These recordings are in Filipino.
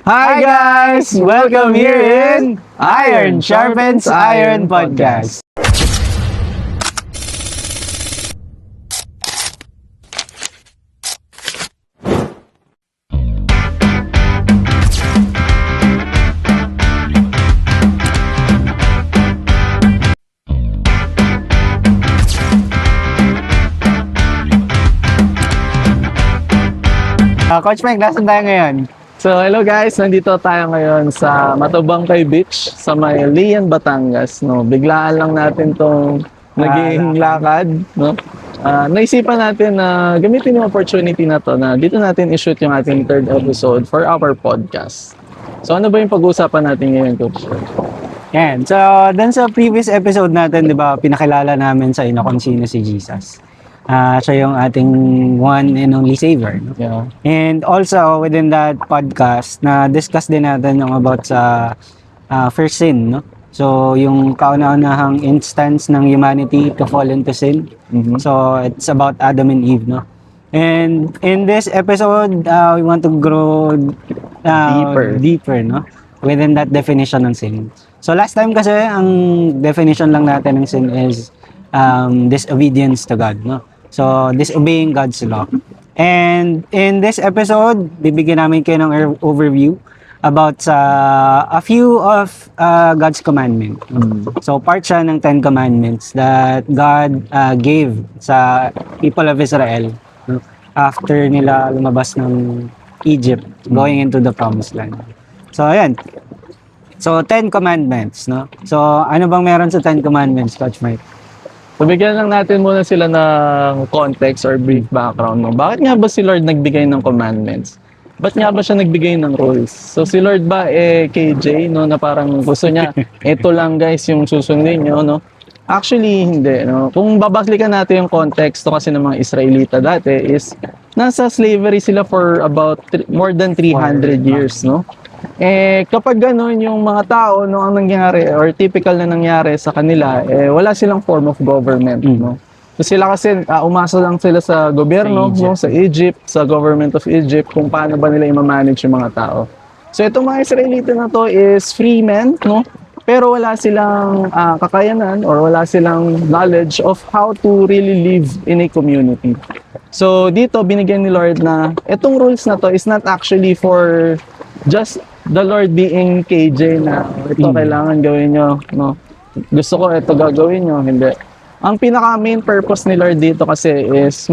Hi guys! Welcome here in Iron Sharpens Iron Podcast. Coach Mike, nasan tayo ngayon? So, hello guys! Nandito tayo ngayon sa Matubangkay Beach sa may Lian, Batangas. No? Biglaan lang natin tong naging lakad. No? Naisipan natin na gamitin yung opportunity na to na dito natin i-shoot yung ating third episode for our podcast. So, ano ba yung pag-uusapan natin ngayon, Coach? Yan. So, dun sa previous episode natin, di ba, pinakilala namin sa inyo kung sino si Jesus. Siya yung ating one and only savior. No? Yeah. And also, within that podcast, na-discuss din natin yung about sa first sin, no? So, yung kauna-unahang instance ng humanity to fall into sin. Mm-hmm. So, it's about Adam and Eve, no? And in this episode, we want to grow deeper, no? Within that definition ng sin. So, last time kasi, ang definition lang natin ng sin is disobedience to God, no? So, disobeying God's law. And in this episode, bibigyan namin kayo ng overview about a few of God's commandments. So, part siya ng 10 Commandments that God gave sa people of Israel after nila lumabas ng Egypt, going into the Promised Land. So, ayan. So, 10 Commandments, no? So, ano bang meron sa 10 Commandments, Coach Mike? So, bigyan lang natin muna sila ng context or brief background. No? Bakit nga ba si Lord nagbigay ng commandments? Ba't nga ba siya nagbigay ng rules? So, si Lord ba, KJ, no, na parang gusto niya, ito lang guys yung susundin nyo, no? Actually, hindi, no? Kung babaslikan natin yung context kasi ng mga Israelita dati is, nasa slavery sila for about more than 300 years, no? Kapag gano'n yung mga tao, no, ang nangyari or typical na nangyari sa kanila, wala silang form of government, no? So sila kasi umasa lang sila sa gobyerno, no, sa Egypt, sa government of Egypt, kung paano ba nila i-manage yung mga tao. So itong mga Israelita na to is free men, no? Pero wala silang kakayanan or wala silang knowledge of how to really live in a community. So dito binigyan ni Lord na itong rules na to is not actually for just the Lord being KJ na ito kailangan gawin nyo, no? Gusto ko ito gagawin nyo, hindi. Ang pinaka main purpose ni Lord dito kasi is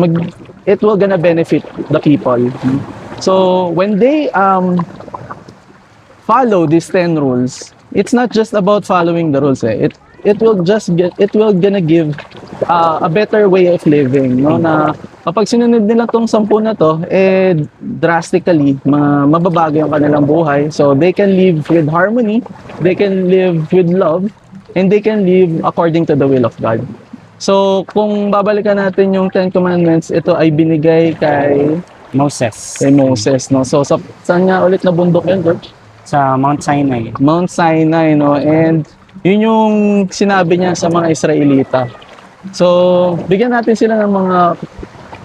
it will gonna benefit the people. So when they follow these 10 rules, it's not just about following the rules. It will gonna give a better way of living, no? Na kapag sinunod nila tong 10 na to, drastically mababago yung kanilang buhay. So they can live with harmony, they can live with love, and they can live according to the will of God. So kung babalikan natin yung 10 Commandments, ito ay binigay kay Moses. No? So saan nga ulit na bundok yun, George? Sa Mount Sinai. Mount Sinai, no? And yun yung sinabi niya sa mga Israelita. So, bigyan natin sila ng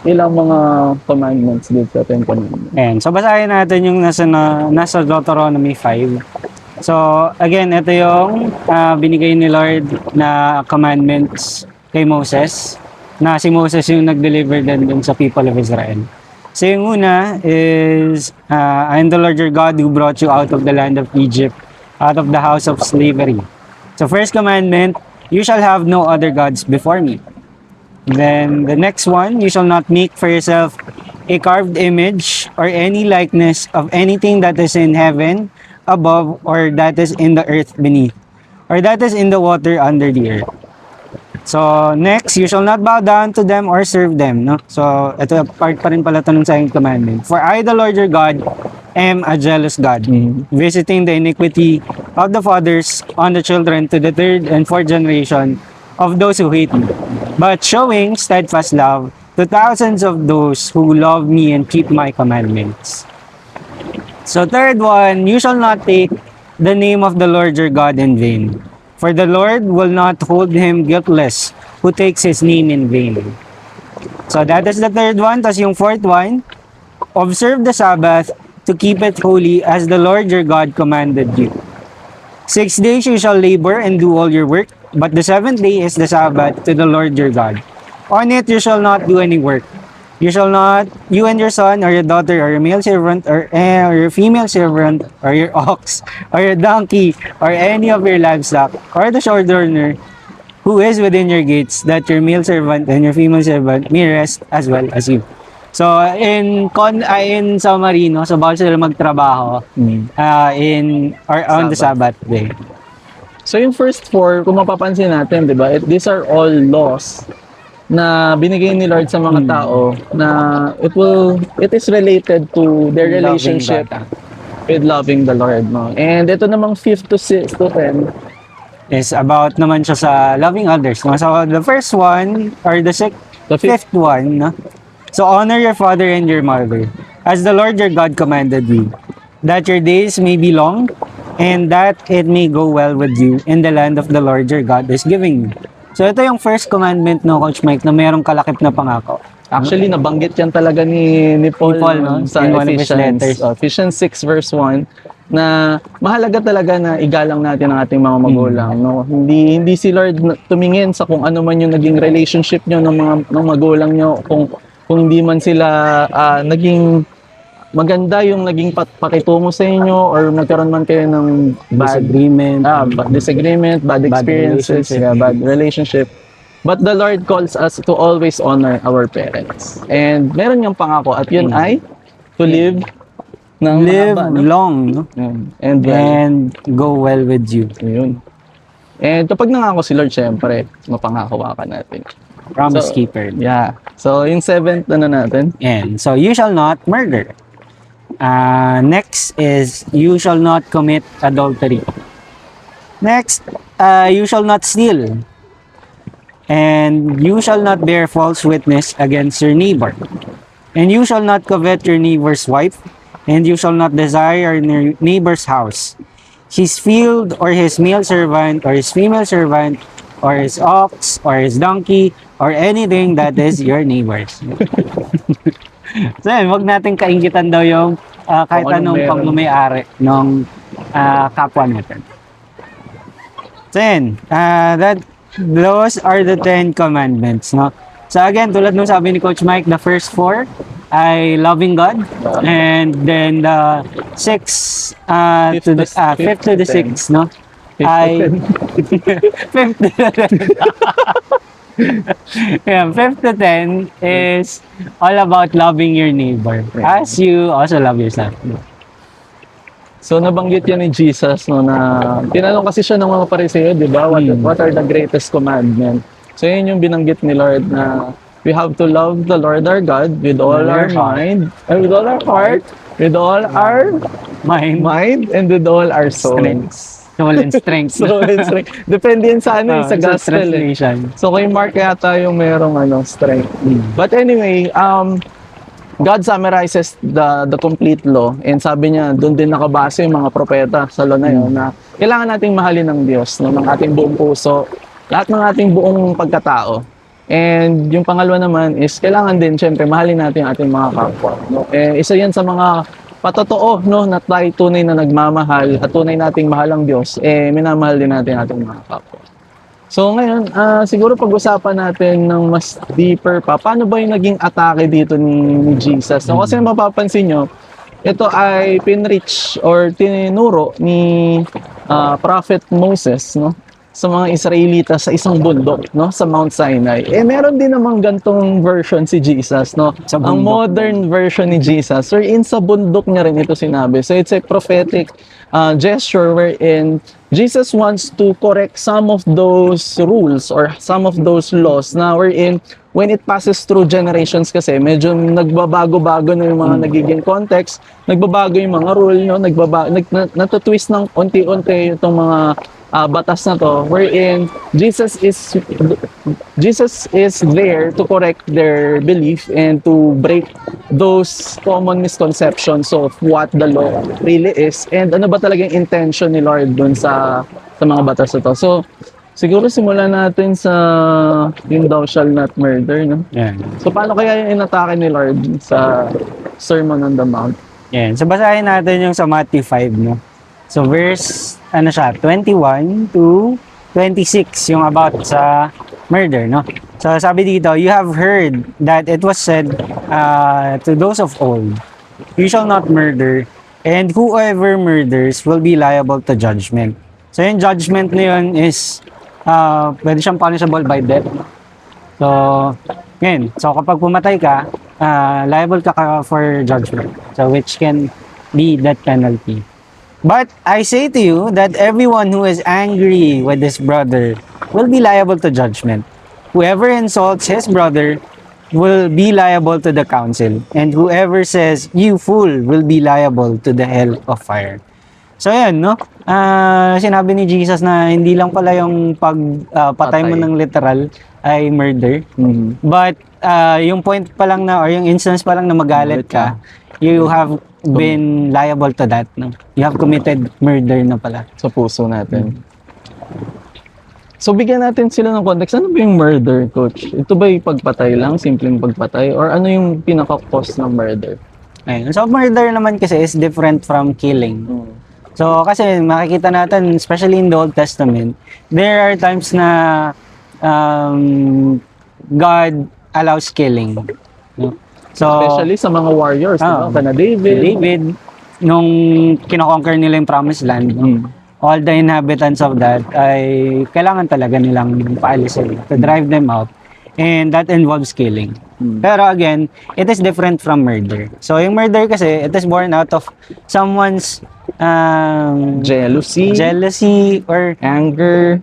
ilang mga commandments dito sa 10 Commandments. Ayan. So, basahin natin yung nasa Deuteronomy 5. So, again, ito yung binigay ni Lord na commandments kay Moses, na si Moses yung nag-deliver din sa people of Israel. So, yung una is, I am the Lord your God who brought you out of the land of Egypt, out of the house of slavery. So, first commandment, you shall have no other gods before me. Then, the next one, you shall not make for yourself a carved image or any likeness of anything that is in heaven above or that is in the earth beneath or that is in the water under the earth. So, next, you shall not bow down to them or serve them. No? So, ito part pa rin pala ito ng second commandment. For I, the Lord your God, am a jealous God, visiting the iniquity of the fathers on the children to the third and fourth generation of those who hate me, but showing steadfast love to thousands of those who love me and keep my commandments. So third one, you shall not take the name of the Lord your God in vain. For the Lord will not hold him guiltless who takes his name in vain. So that is the third one. Tapos yung fourth one, observe the Sabbath to keep it holy as the Lord your God commanded you. 6 days you shall labor and do all your work, but the seventh day is the Sabbath to the Lord your God. On it you shall not do any work. You shall not, you and your son or your daughter or your male servant or your female servant or your ox or your donkey or any of your livestock or the sojourner who is within your gates, that your male servant and your female servant may rest as well as you. So in summary, no, so bawal sila magtrabaho in or on the Sabbath day. So yung first four, kung mapapansin natin, di ba, these are all laws na binigay ni Lord sa mga tao na it is related to their relationship Loving God. with loving the Lord, no? And ito namang 5 to 6 to 10, Is about naman siya sa loving others. No? So the first one or the the fifth, fifth one, no? So honor your father and your mother, as the Lord your God commanded you, that your days may be long, and that it may go well with you in the land of the Lord your God is giving you. So ito yung first commandment, no, Coach Mike, na merong kalakip na pangako. actually nabanggit yan talaga ni Paul, No? sa In one of his letters. Ephesians 6 verse 1, na mahalaga talaga na igalang natin ang ating mga magulang, no? Hindi si Lord tumingin sa kung ano man yung naging relationship nyo ng magulang nyo, kung hindi man sila naging maganda yung naging pakitungo sa inyo or nagkaroon man kayo ng disagreement, bad experiences, bad relationship. But the Lord calls us to always honor our parents. And meron niyang pangako at yun ay to live ng Live mahaba, no? long, no? And go well with you. yun. And kapag nangako si Lord, syempre, mapangako ka natin. Promise So, keeper. Yeah. So, yung seventh na natin. And so you shall not murder. Next is you shall not commit adultery. Next, you shall not steal. And you shall not bear false witness against your neighbor. And you shall not covet your neighbor's wife. And you shall not desire your neighbor's house, his field, or his male servant, or his female servant, or his ox, or his donkey, or anything that is your neighbor's. So yun, huwag natin kainggitan daw yung kahit Kung anong anong meron. pagmamayari ng kapwa natin. So yun, those are the 10 commandments, no? So again, tulad nung sabi ni Coach Mike, the first 4 ay loving God, and then the 6 fifth to the 6, no? Ay fifth to yeah, 5 to 10 is all about loving your neighbor as you also love yourself. So nabanggit yan ni Jesus, no, na tinanong kasi siya ng mga Pariseo, di ba? What are the greatest commandment? So yun yung binanggit ni Lord na we have to love the Lord our God with all our mind, with all our heart, with all our mind, and with all our soul. Soul and strength. Soul and strength. Depende yan sa ano, sa gospel. Translation. So kay Mark yata yung merong strength. But anyway, God summarizes the complete law, and sabi niya, doon din nakabase yung mga propeta sa law na yun, na kailangan nating mahalin ng Diyos, no, ng ating buong puso, lahat ng ating buong pagkatao. And yung pangalawa naman is kailangan din, syempre, mahalin natin yung ating mga kapwa. No? Isa yan sa mga patotoo, no, na tayo tunay na nagmamahal at tunay nating mahal ang Diyos, minamahal din natin ating mga kapwa. So ngayon, siguro pag-usapan natin ng mas deeper pa, paano ba yung naging atake dito ni Jesus? No, kasi mapapansin nyo, ito ay pinreach or tinuro ni Prophet Moses, no, sa mga Israelita sa isang bundok, no, sa Mount Sinai. Meron din namang gantong version si Jesus, no, ang modern version ni Jesus, wherein sa bundok niya rin ito sinabi. So it's a prophetic gesture wherein Jesus wants to correct some of those rules or some of those laws na wherein when it passes through generations kasi medyo nagbabago-bago na yung mga nagiging context, nagbabago yung mga rule, no, natutwist ng unti-unti itong mga batas na to, wherein Jesus is there to correct their belief and to break those common misconceptions of what the law really is and ano ba talagang intention ni Lord dun sa mga batas na to. So siguro simulan natin sa yung thou shall not murder, no? Yeah. So paano kaya yung inatake ni Lord sa Sermon on the Mount? Yan. So, basahin natin yung sa Matthew 5, no? So, verse, 21 to 26, yung about sa murder, no? So, sabi dito, you have heard that it was said to those of old, you shall not murder, and whoever murders will be liable to judgment. So, yung judgment na yun is, pwede siyang punishable by death. So, ngayon, so kapag pumatay ka, liable ka for judgment. So, which can be death penalty. But I say to you that everyone who is angry with his brother will be liable to judgment. Whoever insults his brother will be liable to the council. And whoever says, you fool, will be liable to the hell of fire. So, yan, no? Sinabi ni Jesus na hindi lang pala yung patay mo Patay. ng literal ay murder. Mhm. But yung point pa lang na or yung instance pa lang na magalit ka, you have been liable to that, no? You have committed murder na pala. Sa puso natin. So, bigyan natin sila ng context. Ano ba yung murder, Coach? Ito ba yung pagpatay lang? Simpleng pagpatay? Or ano yung pinaka-cause ng murder? Ayun. So murder naman kasi is different from killing. So kasi makikita natin, especially in the Old Testament, there are times na God allows killing. No? So Especially sa mga warriors, Ah, Kana si David. David, nung kinoconquer nila yung Promised Land, no? All the inhabitants of that ay kailangan talaga nilang paalisin to drive them out. And that involves killing. Pero again, it is different from murder. So yung murder kasi, it is born out of someone's Jealousy, jealousy or anger,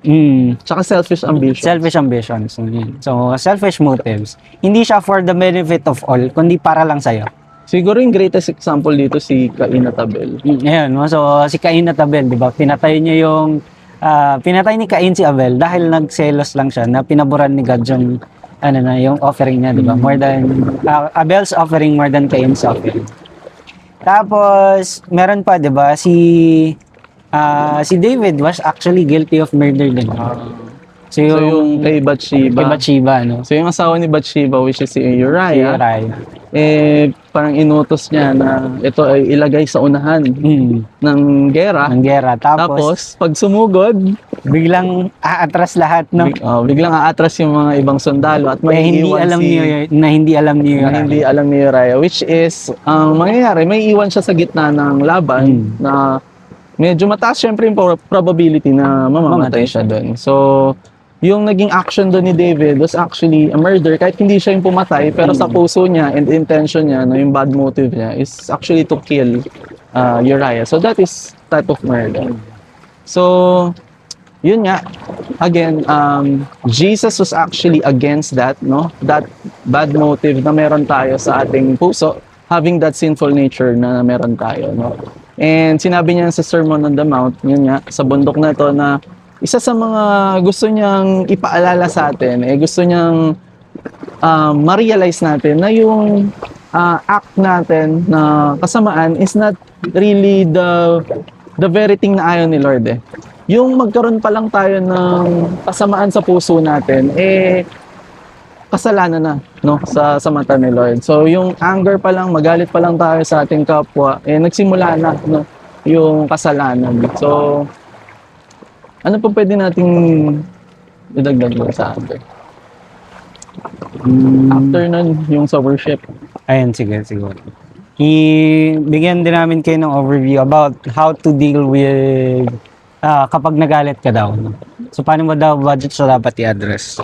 tsaka selfish ambition. selfish ambitions. So, yun. So selfish motives. Hindi siya for the benefit of all, kundi para lang sa'yo. Siguro yung greatest example dito si Cain at Abel. Ayun, no? So si Cain at Abel, di ba? Pinatay niya yung pinatay ni Cain si Abel dahil nagselos lang siya na pinaboran ni God yung yung offering niya, di ba? More than Abel's offering more than Cain's offering. Tapos meron pa, di ba? Si David was actually guilty of murder din. So So yung kay Bathsheba. kay Bathsheba, no? So yung asawa ni Bathsheba, which is si Si Uriah, Uriah. parang inutos niya na ito ay ilagay sa unahan ng gera. Ng gera. Tapos Tapos, pag sumugod, biglang aatras lahat, no? biglang aatras yung mga ibang sundalo at Eh, hindi maiiwan alam si... na hindi alam ni na hindi alam ni Uriah, which is, ang mangyayari, may iwan siya sa gitna ng laban na medyo mataas syempre yung probability na mamamatay siya doon. So, yung naging action doon ni David was actually a murder kahit hindi siya yung pumatay, pero sa puso niya and intention niya, no, yung bad motive niya is actually to kill Uriah. So, that is type of murder. So, yun nga, again, Jesus was actually against that, no? That bad motive na meron tayo sa ating puso, having that sinful nature na meron tayo, no? And sinabi niya sa Sermon on the Mount, yun nga, sa bundok na to na isa sa mga gusto niyang ipaalala sa atin, gusto niyang ma-realize natin na yung act natin na kasamaan is not really the very thing na ayaw ni Lord, Yung magkaroon pa lang tayo ng kasamaan sa puso natin, kasalanan na, no, sa mata ni Lord. So, yung anger pa lang, magalit pa lang tayo sa ating kapwa, nagsimula na, no, yung kasalanan. So, ano po pwede nating idagdag doon sa anger? After nun, yung sa worship. Ayun, sige, siguro. Bigyan din namin kayo ng overview about how to deal with kapag nagalit ka daw. No? So, paano mo daw budget so dapat i-address?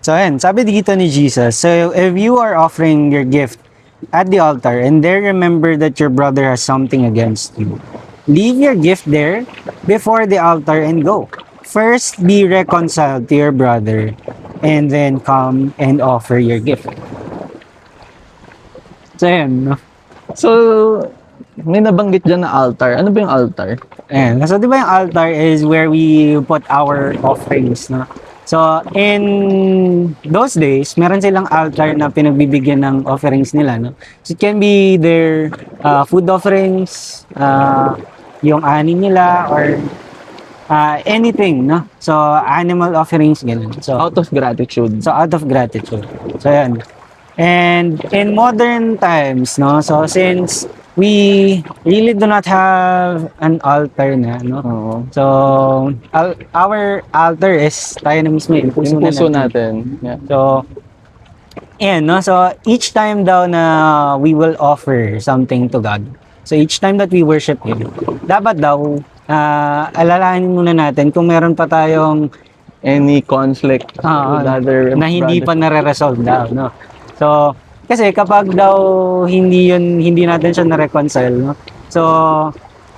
So, ayun, sabi dito ni Jesus, so if you are offering your gift at the altar and there remember that your brother has something against you, leave your gift there before the altar and go. First, be reconciled to your brother and then come and offer your gift. So, ayun, no? So, may nabanggit dyan na altar. Ano ba yung altar? Ayan. So, di ba yung altar is where we put our offerings, no? So, in those days, meron silang altar na pinagbibigyan ng offerings nila, no? So, it can be their food offerings, yung ani nila, or anything, no? So, animal offerings, ganun. So, Out of gratitude. out of gratitude. So, yan. And in modern times, no? So, since we really do not have an altar na, no? Oo. So, our altar is tayo na mismo, yung puso, Yung puso na natin. Yeah. So, ayan, no? So, each time daw na we will offer something to God, so each time that we worship Him, dapat daw, alalahanin muna natin kung meron pa tayong Any conflict with other na hindi pa brothers. nare-resolve daw, no? So, kasi kapag daw hindi natin siya na-reconcile, no? So,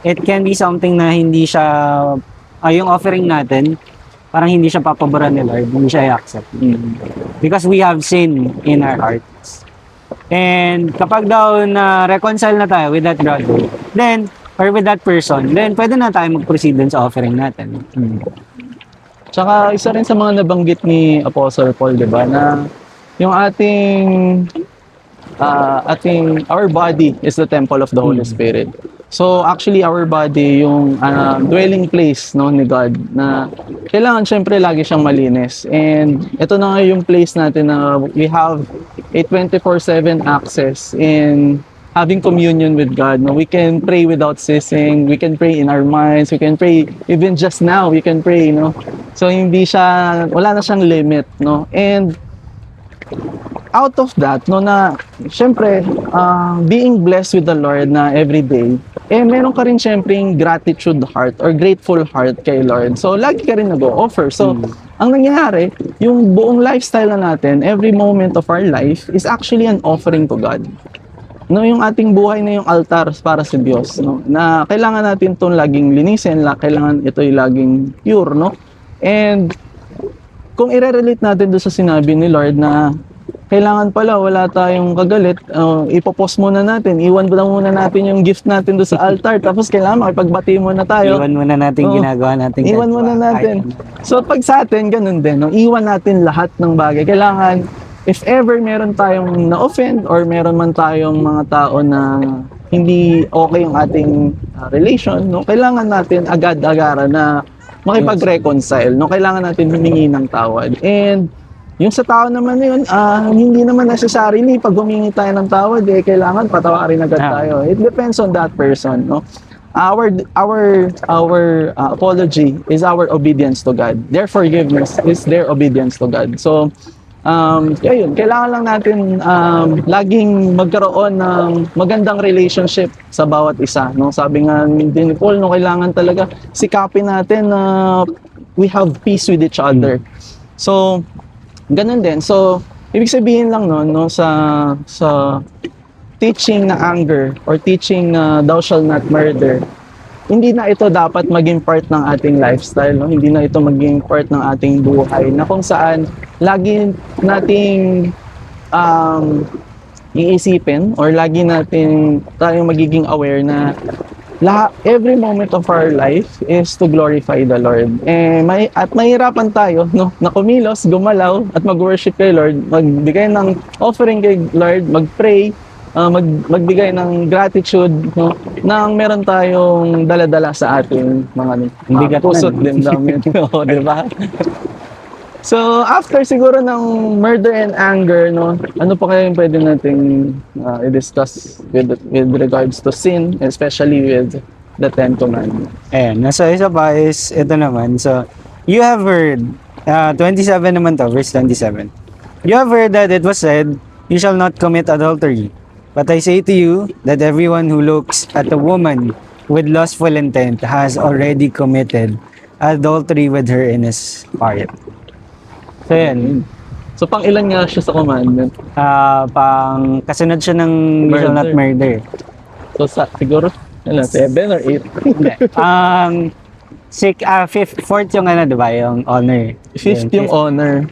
it can be something na hindi siya, yung offering natin, parang hindi siya papaboran ni Lord, hindi siya i-accept. Because we have sin in our hearts. And kapag daw na-reconcile na tayo with that brother, then, or with that person, then pwede na tayo mag-proceed dun sa offering natin. Tsaka isa rin sa mga nabanggit ni Apostle Paul, 'di ba, na yung our body is the temple of the Holy Spirit. So actually our body yung dwelling place, no, ni God, na kailangan syempre lagi siyang malinis. And ito na nga yung place natin na we have a 24/7 access in having communion with God. No, we can pray without ceasing. We can pray in our minds. We can pray even just now. We can pray, no. So wala na siyang limit, no. And out of that, no, na syempre being blessed with the Lord na every day, meron ka rin syempre yung gratitude heart or grateful heart kay Lord. So lagi ka rin nag-o-offer. So ang nangyayari, yung buong lifestyle na natin, every moment of our life is actually an offering to God. No, yung ating buhay na yung altar para sa Diyos, no, na kailangan natin 'tong laging linisin, kailangan ito'y laging pure, no. And kung i-relate natin doon sa sinabi ni Lord na kailangan pala wala tayong kagalit, ipopost muna natin, iwan muna natin yung gift natin doon sa altar, tapos kailangan makipagbati muna tayo. Iwan muna natin ginagawa natin. Iwan muna natin. So pag sa atin, ganun din, no? Iwan natin lahat ng bagay. Kailangan, if ever meron tayong na-offend or meron man tayong mga tao na hindi okay yung ating relation, no, kailangan natin agad-agaran na makipag-reconcile, no, kailangan natin humingi ng tawad. And yung sa tao naman na yun, hindi naman necessarily pag humingi tayo ng tawad, kailangan patawarin agad tayo. It depends on that person, no. Our apology is our obedience to God. Their forgiveness is their obedience to God. So yun, kailangan lang natin laging magkaroon ng magandang relationship sa bawat isa, no. Sabi nga din ni Paul, no, kailangan talaga sikapin natin na we have peace with each other. So ganun din. So ibig sabihin lang no sa teaching na anger or teaching na thou shalt not murder, hindi na ito dapat maging part ng ating lifestyle, no? Hindi na ito maging part ng ating buhay na kung saan lagi nating iisipin or lagi natin tayong magiging aware na every moment of our life is to glorify the Lord. At mahirapan tayo, no, na kumilos, gumalaw at mag-worship kay Lord, magbigay ng offering kay Lord, mag-pray, magbigay ng gratitude, no, nang meron tayong dala-dala sa ating mga pusot din namin. O, di ba? So, after siguro ng murder and anger, no, ano pa kaya yung pwede nating i-discuss with regards to sin, especially with the Ten Commandments? Ayan, nasa isa pa is ito naman. So, you have heard, 27 naman to, verse 27. You have heard that it was said, you shall not commit adultery. But I say to you that everyone who looks at a woman with lustful intent has already committed adultery with her in his heart. So yan. So pang ilan nga siya sa commandment? Pang kasunod siya ng you shall not murder. So siguro 7 or 8? Fourth yung ano, diba? Yung honor. Fifth yung honor.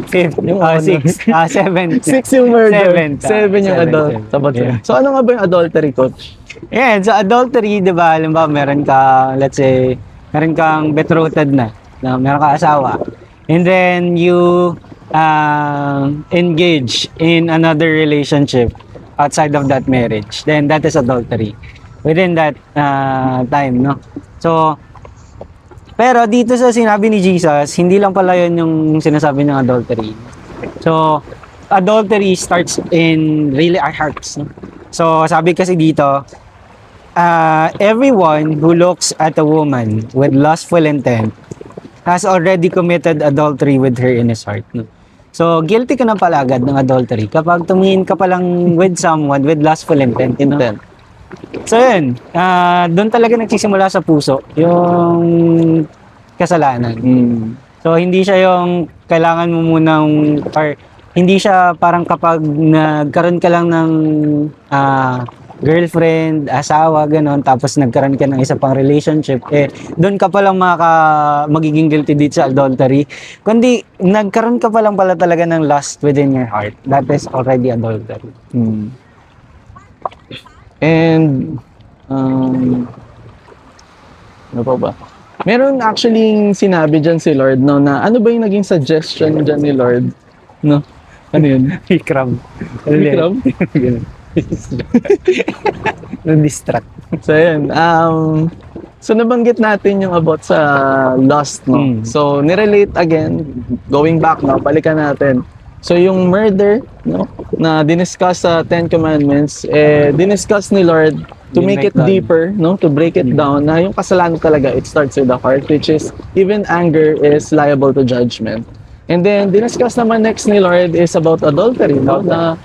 Fifth, yung sixth, seventh. 6 yung murder. Seventh, 7 yung adultery. Yeah. So ano nga ba yung adultery, coach? Yeah, so adultery, di ba, halimbawa meron ka, let's say, meron kang betrothed na meron ka asawa. And then you engage in another relationship outside of that marriage. Then that is adultery. Within that time, no? So, pero dito sa sinabi ni Jesus, hindi lang pala yun yung sinasabi ng adultery. So, adultery starts in really our hearts. No? So, sabi kasi dito, everyone who looks at a woman with lustful intent has already committed adultery with her in his heart. No? So, guilty ka na pala agad ng adultery kapag tumingin ka palang with someone with lustful intent. No? Intent. So, yun. Doon talaga nagsisimula sa puso yung kasalanan. So, hindi siya yung kailangan mo munang, or hindi siya parang kapag nagkaroon ka lang ng girlfriend, asawa, ganon, tapos nagkaroon ka ng isa pang relationship, doon ka palang magiging guilty dito sa adultery. Kundi, nagkaroon ka palang pala talaga ng lust within your heart. That is already adultery. And, ano pa ba? Meron actually sinabi dyan si Lord, no, na ano ba yung naging suggestion dyan ni Lord? No? Ano yun? Ikram. Ikram? Na-distract. So, yun. So, nabanggit natin yung about sa lust, no? So, nirelate again, going back now, balikan natin. So, yung murder, no, na diniscuss sa Ten Commandments, diniscuss ni Lord to make it deeper, no, to break it down, na yung kasalanan talaga, it starts with the heart, which is, even anger is liable to judgment. And then, diniscuss naman next ni Lord is about adultery, no, na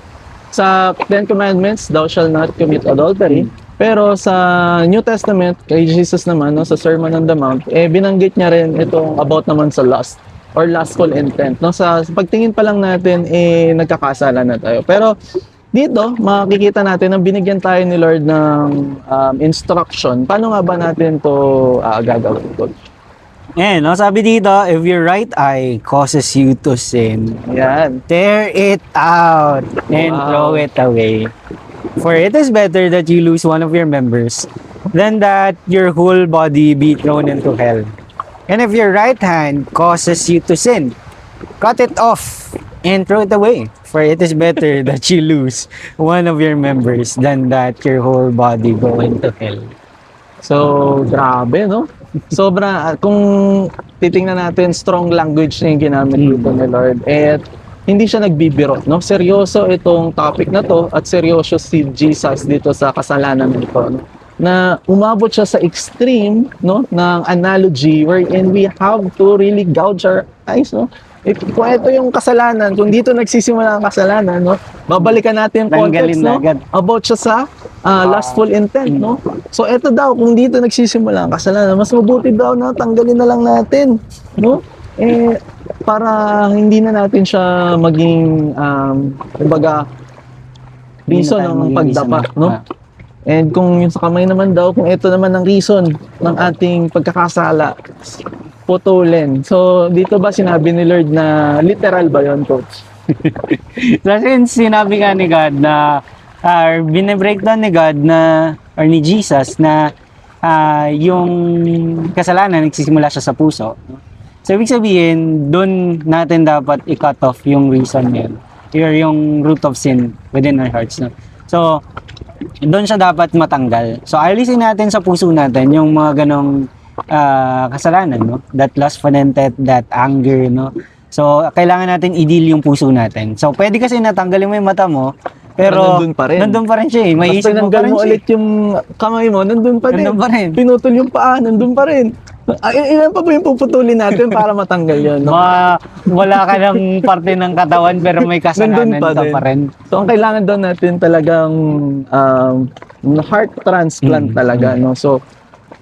sa Ten Commandments, thou shall not commit adultery. Pero sa New Testament, kay Jesus naman, no, sa Sermon on the Mount, binanggit niya rin itong about naman sa lust or lustful intent. No, sa pagtingin pa lang natin, nagkakasala na tayo. Pero dito, makikita natin na binigyan tayo ni Lord ng instruction. Paano nga ba natin to gagawin, Coach? No, sabi dito, if your right eye causes you to sin, Yan. tear it out and throw it away. For it is better that you lose one of your members than that your whole body be thrown into hell. And if your right hand causes you to sin, cut it off and throw it away. For it is better that you lose one of your members than that your whole body go into hell. So, grabe, no? Sobra, kung titingnan natin, strong language na yung ginamit dito ni Lord. At hindi siya nagbibiro, no? Seryoso itong topic na to at seryoso si Jesus dito sa kasalanan nito, no? Na umabot siya sa extreme, no, ng analogy wherein we have to really gouge our eyes, no? Kung ito yung kasalanan, kung dito nagsisimula ang kasalanan, no, babalikan natin yung context, no, about siya sa lustful intent, no. So ito daw, kung dito nagsisimula ang kasalanan, mas mabuti daw na tanggalin na lang natin, no, para hindi na natin siya maging kumbaga reason ng pagdapa, no. And kung yung sa kamay naman daw, kung ito naman ang reason ng ating pagkakasala, putulin. So, dito ba sinabi ni Lord na literal ba yun, Coach? Kasi sinabi nga ni God na, binibreakdown ni God na, or ni Jesus na yung kasalanan nagsisimula siya sa puso. So, ibig sabihin, doon natin dapat i-cut off yung reason yun, or yung root of sin within our hearts. No? So, doon siya dapat matanggal. So, alisin natin sa puso natin yung mga ganong kasalanan, no? That lustful intent, that anger, no? So, kailangan natin i-deal yung puso natin. So, pwede kasi natanggalin mo yung mata mo, pero nandun pa rin. Nandun pa rin siya eh. May isip mo pa rin siya. ulit yung kamay mo, nandun pa rin. Nandun pa rin. Pinutol yung paa, nandun pa rin. Ilan pa ba yung puputulin natin para matanggal yun? No? Wala ka ng parte ng katawan pero may kasalanan ka pa rin. So, ang kailangan daw natin talagang heart transplant talaga, no? So,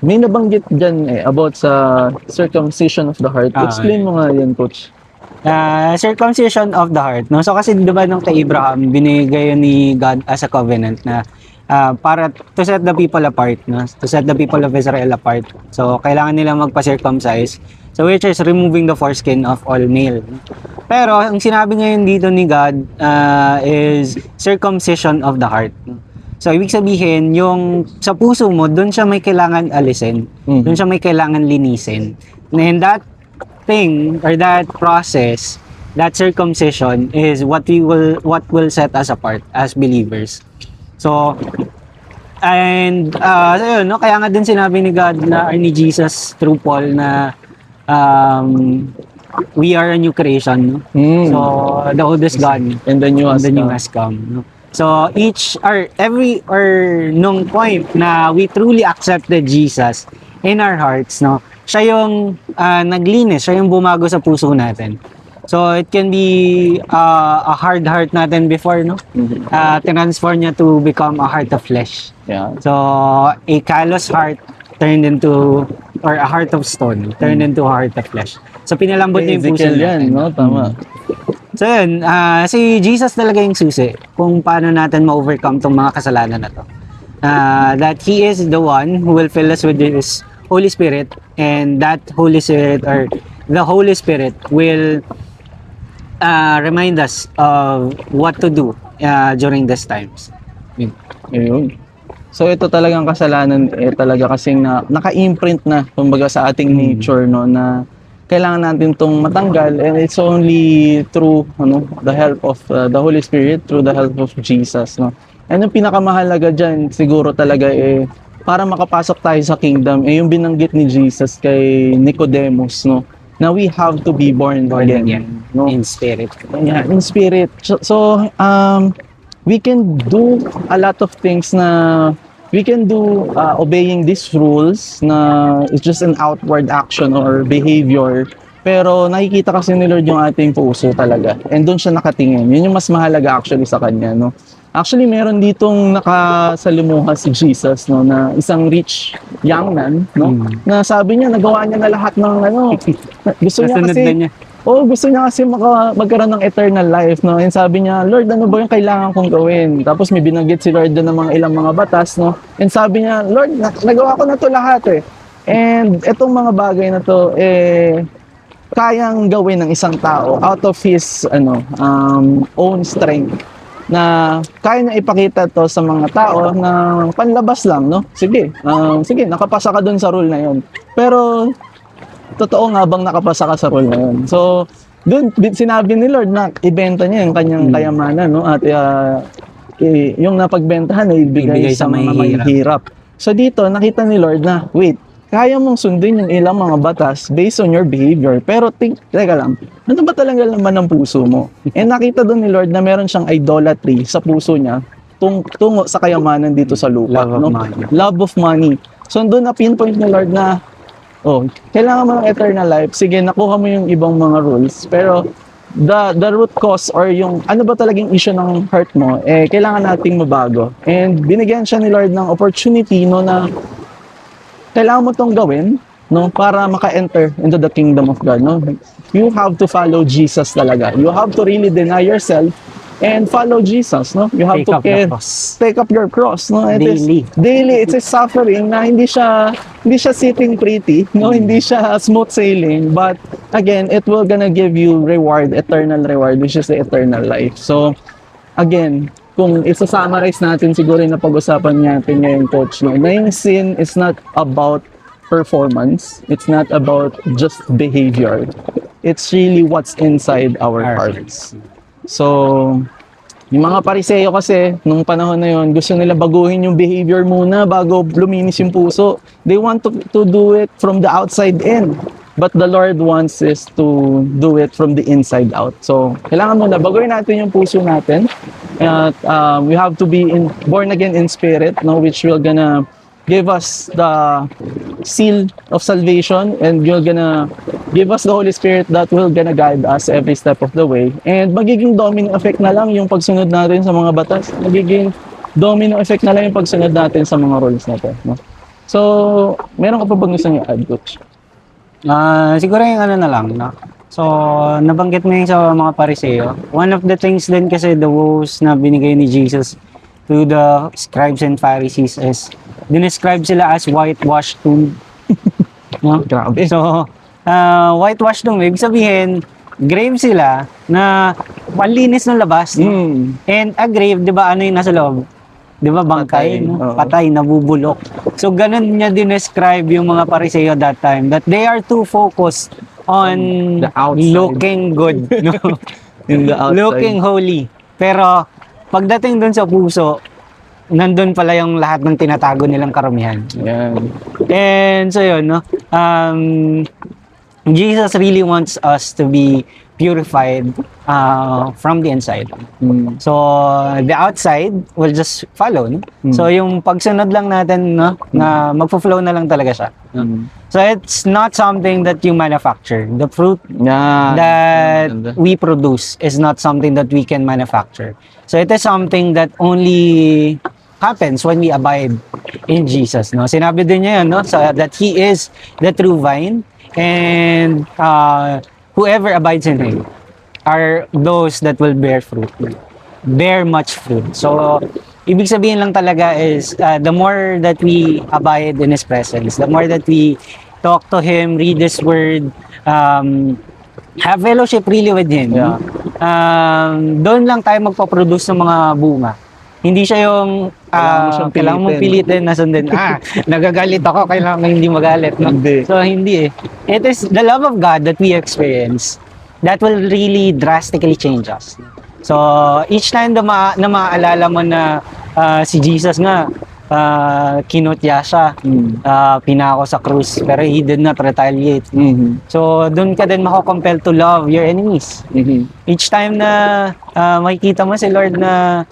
may nabanggit dyan about sa circumcision of the heart. Explain mo nga yan, Coach. Circumcision of the heart, no? So, kasi diba nung kay Abraham, binigay yun ni God as a covenant na para to set the people apart, no? To set the people of Israel apart. So, kailangan nila magpa-circumcise. So, which is removing the foreskin of all male. Pero, ang sinabi ngayon dito ni God is circumcision of the heart. So, ibig sabihin, yung sa puso mo, doon siya may kailangan alisin. Doon siya may kailangan linisin. And that thing, or that process, that circumcision is what will set us apart as believers. So, and so yun, no? Kaya nga din sinabi ni God na, or ni Jesus through Paul na we are a new creation, no? So, the old is gone and the new has come, no? So nung point na we truly accepted Jesus in our hearts, no, siya yung naglinis, siya yung bumago sa puso natin. So it can be a hard heart natin before, no, transform niya to become a heart of flesh. Yeah. So a callous heart turned into, or a heart of stone turned into a heart of flesh. So pinalambot niya yung puso Ezekiel yan, natin. no? Tama. So yun, si Jesus talaga yung susi kung paano natin ma-overcome tong mga kasalanan na to. That He is the one who will fill us with His Holy Spirit, and that Holy Spirit, or the Holy Spirit, will remind us of what to do during these times. Ayun. So ito talagang kasalanan talaga kasing naka-imprint na kumbaga sa ating nature, no, na kailangan natin tong matanggal, and it's only through the help of the Holy Spirit, through the help of Jesus, no. And yung pinakamahalaga diyan siguro talaga para makapasok tayo sa kingdom yung binanggit ni Jesus kay Nicodemus, no, na we have to be born again, no, In spirit. yeah, in spirit. So we can do a lot of things na we can do obeying these rules na it's just an outward action or behavior, pero nakikita kasi ni Lord yung ating puso talaga, and doon siya nakatingin. Yun yung mas mahalaga actually sa kanya, no. Actually meron ditong nakasalimuha si Jesus, no, na isang rich young man, no, na sabi niya nagawa niya na lahat ng gusto niya Nasunod kasi na niya. gusto niya kasi magkaroon ng eternal life, no? And sabi niya, Lord, ano ba yung kailangan kong gawin? Tapos may binanggit si Lord doon ng mga ilang mga batas, no? And sabi niya, Lord, nagawa ko na to lahat eh. And etong mga bagay na to, kayang gawin ng isang tao out of his own strength, na kaya niya ipakita to sa mga tao na panlabas lang, no? Sige, nakapasa ka doon sa rule na yon. Pero totoo nga bang nakapasa ka sa role na yun? So, doon sinabi ni Lord na ibenta niya yung kanyang kayamanan, no? At yung napagbentahan ay ibigay sa mga mahihirap. So dito, nakita ni Lord na, wait, kaya mong sundin yung ilang mga batas based on your behavior. Pero teka lang, ano ba talaga laman ng puso mo? And nakita doon ni Lord na meron siyang idolatry sa puso niya tungo sa kayamanan dito sa lupa. Love of money. So doon na pinpoint ni Lord na, kailangan mo ng eternal life. Sige, nakuha mo yung ibang mga rules. Pero the root cause or yung ano ba talagang issue ng heart mo, kailangan nating mabago. And binigyan siya ni Lord ng opportunity, no, na kailangan mo tong gawin, no, para maka-enter into the kingdom of God, no. You have to follow Jesus talaga. You have to really deny yourself and follow Jesus, no? You have Take to up the cross. take up your cross, no? Daily. Daily, it's a suffering na hindi siya sitting pretty, no? Hindi siya smooth sailing, but again, it will gonna give you reward, eternal reward, which is the eternal life. So, again, kung isa-summarize natin siguro yung napag-usapan natin ngayon, Coach, no? Na yung sin is not about performance, it's not about just behavior. It's really what's inside our hearts. So, yung mga Pariseo kasi, nung panahon na yun, gusto nila baguhin yung behavior muna bago luminis yung puso. They want to do it from the outside in. But the Lord wants us to do it from the inside out. So, kailangan muna, baguhin natin yung puso natin. At we have to be born again in spirit, no, which will gonna give us the seal of salvation, and you're gonna give us the Holy Spirit that will gonna guide us every step of the way. And magiging domino effect na lang yung pagsunod natin sa mga batas. Magiging domino effect na lang yung pagsunod natin sa mga rules natin, no? So, meron ka pa bang gusto niyo add, Coach? Siguro yung ano na lang, no? So, nabanggit mo yung sa mga Pariseo. One of the things din kasi the woes na binigay ni Jesus to the scribes and Pharisees is dinescribe sila as whitewashed tomb. No? Grabe. So, whitewashed tomb, ibig sabihin, grave sila na malinis ng labas. No? And a grave, di ba, ano yung nasa loob? Di ba, bangkay, Patay, no? oo. Patay, nabubulok. So, ganun niya dinescribe yung mga Pariseo that time, that they are too focused on the outside. looking good, no? In the outside. Looking holy. Pero, pagdating dun sa puso, nandun pala yung lahat ng tinatago nilang karamihan. Yan. And so yun, no? Jesus really wants us to be purified from the inside. Mm. So, the outside will just follow. No? So, yung pagsunod lang natin, no, na magfo-flow na lang talaga siya. No? Mm. So, it's not something that you manufacture. The fruit Yan. that Ganda. we produce is not something that we can manufacture. So, it is something that only happens when we abide in Jesus. No? Sinabi din niya yun, no? So, that He is the true vine, and whoever abides in Him are those that will bear fruit. Bear much fruit. So, ibig sabihin lang talaga is the more that we abide in His presence, the more that we talk to Him, read His Word, have fellowship really with Him. Yeah. Doon lang tayo magpaproduce ng mga bunga. Hindi siya yung Kailangan mo siyang kailangan mong pilitin na sundin. Nagagalit ako, kailangan mo hindi magalit. No? Hindi. So, hindi eh. It is the love of God that we experience that will really drastically change us. So, each time na maaalala mo na si Jesus nga, kinutya siya, pinako sa krus, pero He did not retaliate. Mhm. So, doon ka din mako-compel to love your enemies. Mhm. Each time na makikita mo si Lord na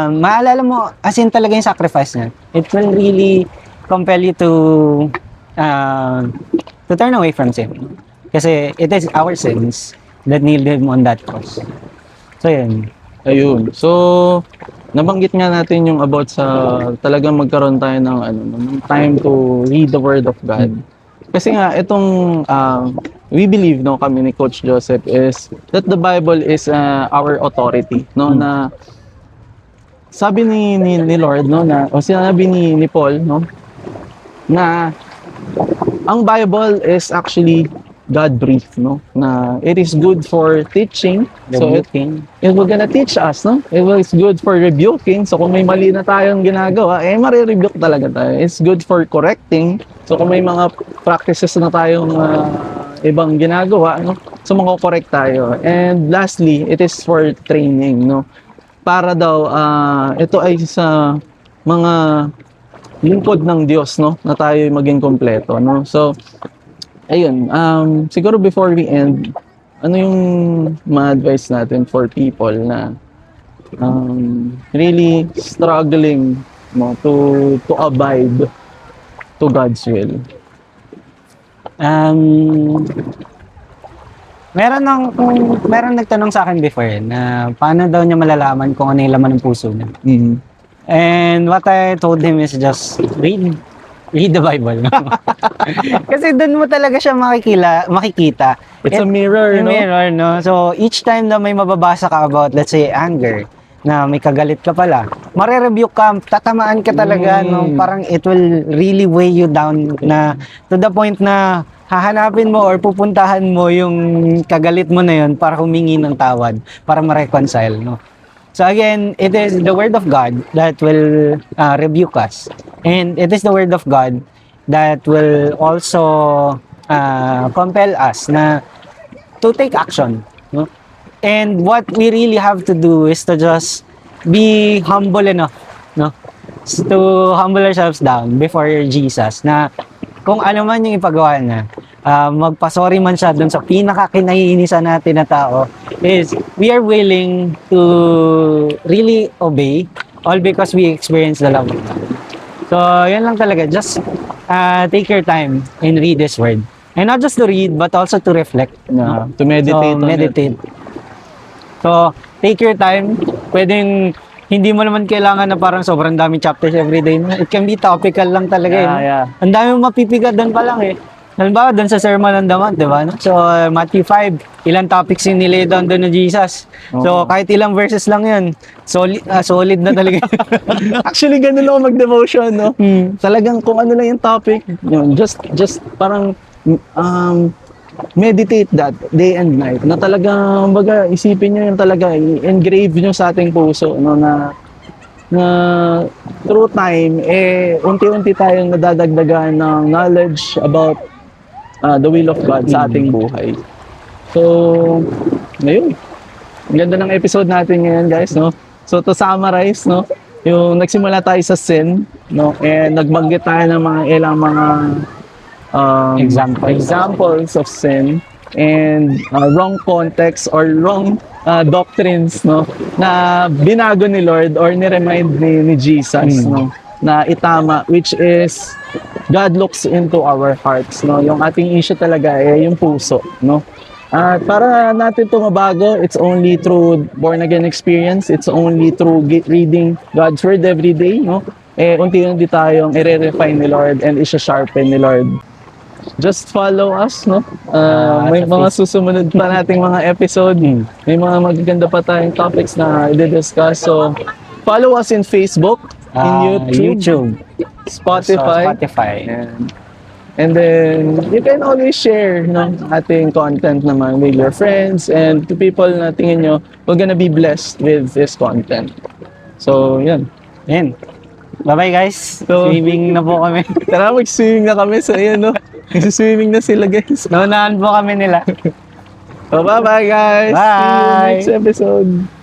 maalala mo, as in talaga yung sacrifice niya, it will really compel you to turn away from sin. Kasi it is our sins that nailed Him on that cross. So, yun. Ayun. So, nabanggit nga natin yung about sa talagang magkaroon tayo ng ng time to read the Word of God. Kasi nga itong we believe no kami ni Coach Joseph is that the Bible is our authority no na sabi ni Lord no na o sinabi ni Paul no na ang Bible is actually God-breathed, no? Na it is good for teaching. So it will gonna teach us, no? It is good for rebuking. So kung may mali na tayong ginagawa, marirebuke talaga tayo. It's good for correcting. So kung may mga practices na tayong ibang ginagawa, no? So mako-correct tayo. And lastly, it is for training, no? Para daw ito ay sa mga lingkod ng Diyos, no? Na tayo maging kompleto, no? So ayun, siguro before we end, ano yung ma-advise natin for people na really struggling no, to abide to God's will? Meron nagtanong sa akin before na paano daw niya malalaman kung ano yung laman ng puso niya. Mm-hmm. And what I told him is just read the Bible. Kasi doon mo talaga siya makikita. It's a mirror, no? Mirror, no? So, each time na may mababasa ka about, let's say, anger, na may kagalit ka pala, marerebuke ka, tatamaan ka talaga, no? Parang it will really weigh you down na to the point na hahanapin mo or pupuntahan mo yung kagalit mo na yun para humingi ng tawad, para ma-reconcile, no? So again, it is the Word of God that will rebuke us. And it is the Word of God that will also compel us na to take action. No? And what we really have to do is to just be humble enough, no? To humble ourselves down before Jesus na kung ano man yung ipagawa niya, magpasorry man siya dun sa pinaka-kinaiinisan natin na tao, is we are willing to really obey all because we experience the love of God. So, yun lang talaga. Just take your time and read His Word. And not just to read, but also to reflect. Yeah, to meditate So, on meditate. So, take your time. Pwedeng hindi mo naman kailangan na parang sobrang daming chapters every day. It can be topical lang talaga. Yeah. Ang dami mong mapipigat doon pa lang eh. Halimbawa, doon sa Sermon on the Mount, di ba? So, Matthew 5, ilang topics yung nilay doon ni Jesus. So, kahit ilang verses lang yun, solid na talaga. Actually, ganun ako mag-devotion, no? Talagang kung ano lang yung topic, yun, just parang meditate that day and night. Na talagang, baga, isipin nyo yung talaga, i-engrave nyo sa ating puso, no? Na through time, unti-unti tayong nadadagdagan ng knowledge about the will of God sa ating buhay. So, ngayon. Ang ganda ng episode natin ngayon, guys, no? So, to summarize, no? Yung nagsimula tayo sa sin, no? And nagbanggit tayo ng mga ilang mga examples of sin and wrong context or wrong doctrines, no, na binago ni Lord or ni-remind ni Jesus, no, na itama, which is God looks into our hearts, no. Yung ating issue talaga ay yung puso, no. At para natin ito mabago, it's only through born again experience, it's only through reading God's word every day, no. Unti-unti tayong i-refine ni Lord and i-sharpen ni Lord. Just follow us, no. May mga susumunod pa nating mga episode, may mga magaganda pa tayong topics na i-discuss. So follow us in Facebook, in YouTube, Spotify. And then, you can always share, no, ating content naman with your friends and to people na tingin nyo, we're gonna be blessed with this content. So, yan. Yan. Bye-bye guys. So, Swimming na po kami. Tara, mag-swimming na kami sa yan, no? Swimming na sila, guys. Naunahan po kami nila. So, bye-bye, guys. Bye! See you next episode.